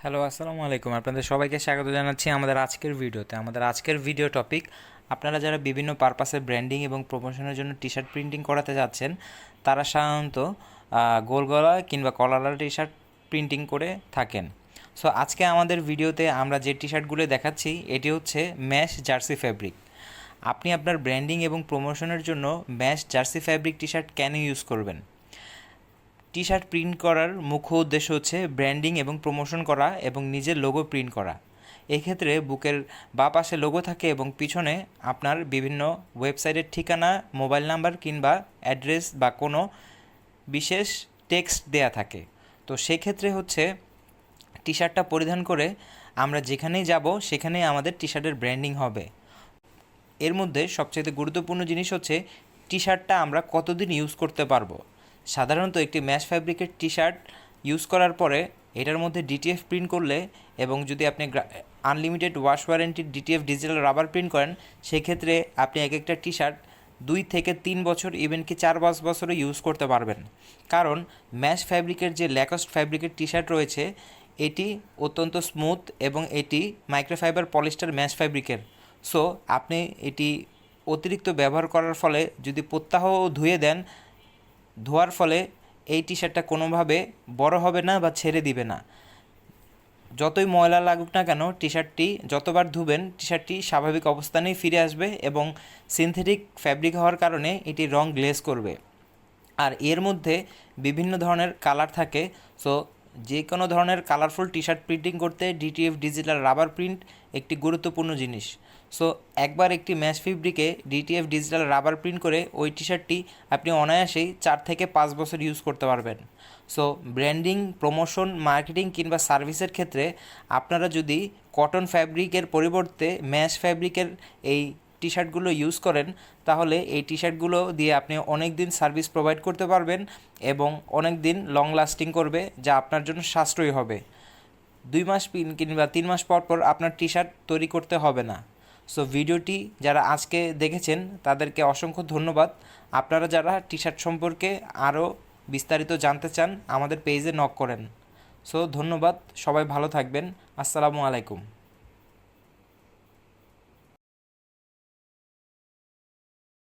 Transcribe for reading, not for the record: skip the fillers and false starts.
Hello, আসসালামু আলাইকুম। আপনাদের সবাইকে স্বাগত জানাচ্ছি আমাদের আজকের ভিডিওতে। আমাদের আজকের ভিডিও টপিক, আপনারা যারা বিভিন্ন পারপাসে ব্র্যান্ডিং এবং প্রমোশনের জন্য টি শার্ট প্রিন্টিং করাতে যাচ্ছেন, তারা সাধারণত গোল গলা কিংবা কলার টি শার্ট প্রিন্টিং করে থাকেন। সো আজকে আমাদের ভিডিওতে আমরা যে টি শার্টগুলো দেখাচ্ছি এটি হচ্ছে ম্যাশ জার্সি ফ্যাব্রিক। আপনি আপনার ব্র্যান্ডিং এবং প্রমোশনের জন্য mash jersey fabric T shirt কেন ইউজ করবেন? টি শার্ট প্রিন্ট করার মুখ্য উদ্দেশ্য হচ্ছে ব্র্যান্ডিং এবং প্রমোশন করা এবং নিজের লোগো প্রিন্ট করা। এক্ষেত্রে বুকের বাঁ পাশে লোগো থাকে এবং পিছনে আপনার বিভিন্ন ওয়েবসাইটের ঠিকানা, মোবাইল নাম্বার কিংবা অ্যাড্রেস বা কোনো বিশেষ টেক্সট দেয়া থাকে। তো সেক্ষেত্রে হচ্ছে টি শার্টটা পরিধান করে আমরা যেখানেই যাব সেখানেই আমাদের টি শার্টের ব্র্যান্ডিং হবে। এর মধ্যে সবচেয়ে গুরুত্বপূর্ণ জিনিস হচ্ছে টি শার্টটা আমরা কতদিন ইউজ করতে পারবো। সাধারণত একটি ম্যাশ ফ্যাব্রিকের টি শার্ট ইউজ করার পরে এটার মধ্যে ডিটিএফ প্রিন্ট করলে এবং যদি আপনি আনলিমিটেড ওয়াশ ওয়ারেন্টির ডিটিএফ ডিজিটাল রাবার প্রিন্ট করেন, সেক্ষেত্রে আপনি এক একটা টি শার্ট 2 থেকে 3 বছর, ইভেন কি 4-5 বছরও ইউজ করতে পারবেন। কারণ ম্যাশ ফ্যাব্রিকের যে ল্যাকস্ট ফ্যাব্রিকের টি শার্ট রয়েছে এটি অত্যন্ত স্মুথ এবং এটি মাইক্রোফাইবার পলিস্টার ম্যাশ ফ্যাব্রিকের। সো আপনি এটি অতিরিক্ত ব্যবহার করার ফলে যদি প্রত্যাহ ধুয়ে দেন, ধোয়ার ফলে এই টি শার্টটা কোনোভাবে বড় হবে না বা ছেড়ে দিবে না। যতই ময়লা লাগুক না কেন, টি শার্টটি যতবার ধুবেন টি শার্টটি স্বাভাবিক অবস্থানেই ফিরে আসবে এবং সিনথেটিক ফ্যাব্রিক হওয়ার কারণে এটি রং গ্লেজ করবে। আর এর মধ্যে বিভিন্ন ধরনের কালার থাকে। সো যে কোনো ধরনের কালারফুল টি শার্ট প্রিন্টিং করতে ডিটিএফ ডিজিটাল রাবার প্রিন্ট একটি গুরুত্বপূর্ণ জিনিস। সো একবার একটি ম্যাশ ফেব্রিকে ডিটিএফ ডিজিটাল রাবার প্রিন্ট করে ওই টি শার্টটি আপনি অনায়াসেই 4 থেকে 5 বছর ইউজ করতে পারবেন। সো ব্র্যান্ডিং, প্রমোশন, মার্কেটিং কিংবা সার্ভিসের ক্ষেত্রে আপনারা যদি কটন ফ্যাব্রিকের পরিবর্তে ম্যাশ ফ্যাব্রিকের এই টি শার্টগুলো ইউজ করেন, তাহলে এই টি শার্টগুলো দিয়ে আপনি অনেক দিন সার্ভিস প্রোভাইড করতে পারবেন এবং অনেক দিন লং লাস্টিং করবে, যা আপনার জন্য সাশ্রয়ী হবে। 2 মাস কিংবা 3 মাস পর পর আপনার টি শার্ট তৈরি করতে হবে না। সো ভিডিওটি যারা আজকে দেখেছেন তাদেরকে অসংখ্য ধন্যবাদ। আপনারা যারা টি শার্ট সম্পর্কে আরও বিস্তারিত জানতে চান আমাদের পেজে নক করেন। সো ধন্যবাদ, সবাই ভালো থাকবেন। আসসালামু আলাইকুম।